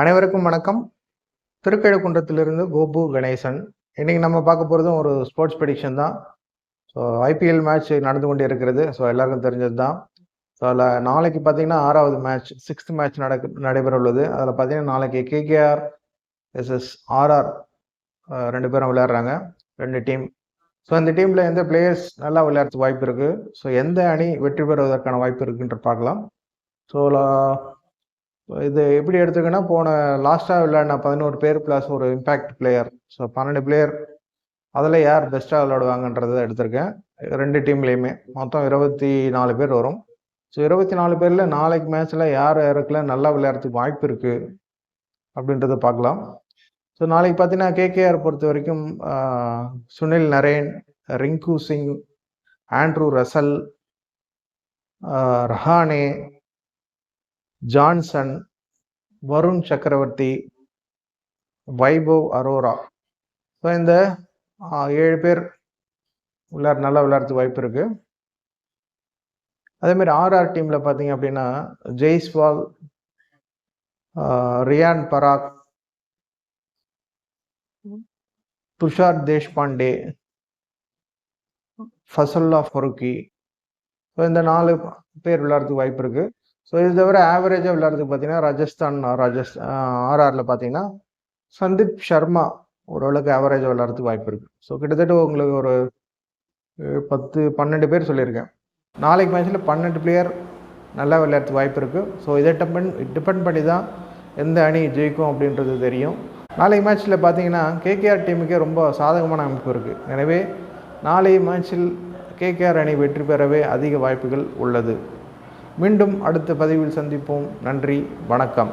அனைவருக்கும் வணக்கம். திருக்கழுக்குன்றத்திலிருந்து கோபு கணேசன். இன்னைக்கு நம்ம பார்க்க போறதும் ஒரு ஸ்போர்ட்ஸ் ப்ரெடிக்ஷன் தான். ஸோ ஐபிஎல் மேட்ச் நடந்து கொண்டே இருக்கிறது. ஸோ எல்லாருக்கும் தெரிஞ்சது தான். ஸோ அதில் நாளைக்கு பார்த்தீங்கன்னா 6வது மேட்ச் 6th மேட்ச் நடைபெற உள்ளது. அதில் பார்த்தீங்கன்னா நாளைக்கு கேகேஆர் வெர்சஸ் ஆர்ஆர் 2 பேரும் விளையாடுறாங்க, 2 டீம். ஸோ இந்த டீமில் எந்த பிளேயர்ஸ் நல்லா விளையாடுறதுக்கு வாய்ப்பு இருக்குது, ஸோ எந்த அணி வெற்றி பெறுவதற்கான வாய்ப்பு இருக்குன்ற பார்க்கலாம். ஸோ இது எப்படி எடுத்துக்கன்னா, போன லாஸ்ட்டாக விளையாடின 11 பேர் ப்ளஸ் ஒரு இம்பேக்ட் பிளேயர், ஸோ 12 பிளேயர், அதில் யார் பெஸ்ட்டாக விளையாடுவாங்கன்றதை எடுத்திருக்கேன். 2 டீம்லேயுமே மொத்தம் 24 பேர் வரும். ஸோ 24 பேரில் நாளைக்கு மேட்ச்சில் யார் யாருக்குலாம் நல்லா விளையாடுறதுக்கு வாய்ப்பு இருக்குது அப்படின்றத பார்க்கலாம். ஸோ நாளைக்கு பார்த்தீங்கன்னா கேகேஆர் பொறுத்த வரைக்கும் Sunil Narine, Rinku Singh, Andre Russell, Rahane, Johnson, Varun Chakravarthy, Vaibhav Arora. So இந்த 7 பேர் நல்லா விளையாடுறதுக்கு வாய்ப்பு இருக்கு. அதேமாதிரி ஆர்ஆர் டீமில் பார்த்தீங்க அப்படின்னா ஜெய்ஸ்வால், ரியான் பராக், துஷார் தேஷ்பாண்டே, ஃபசல்லா ஃபருக்கி. ஸோ இந்த 4 பேர் விளையாடுறதுக்கு வாய்ப்பு இருக்குது. ஸோ இது தவிர ஆவரேஜாக விளையாடுறதுக்கு பார்த்தீங்கன்னா ஆர்ஆரில் பார்த்தீங்கன்னா சந்தீப் சர்மா ஓரளவுக்கு ஆவரேஜாக விளையாடுறதுக்கு வாய்ப்பு இருக்குது. ஸோ கிட்டத்தட்ட உங்களுக்கு ஒரு 10-12 பேர் சொல்லியிருக்கேன். நாளைக்கு மேட்ச்சில் 12 பிளேயர் நல்லா விளையாடுறதுக்கு வாய்ப்பு இருக்குது. ஸோ இதை டிபெண்ட் பண்ணி தான் எந்த அணி ஜெயிக்கும் அப்படின்றது தெரியும். நாளைக்கு மேட்ச்சில் பார்த்தீங்கன்னா கேகேஆர் டீமுக்கே ரொம்ப சாதகமான அமைப்பு இருக்குது. எனவே நாளைய மேட்ச்சில் கேகேஆர் அணி வெற்றி பெறவே அதிக வாய்ப்புகள் உள்ளது. மீண்டும் அடுத்த பதிவில் சந்திப்போம். நன்றி, வணக்கம்.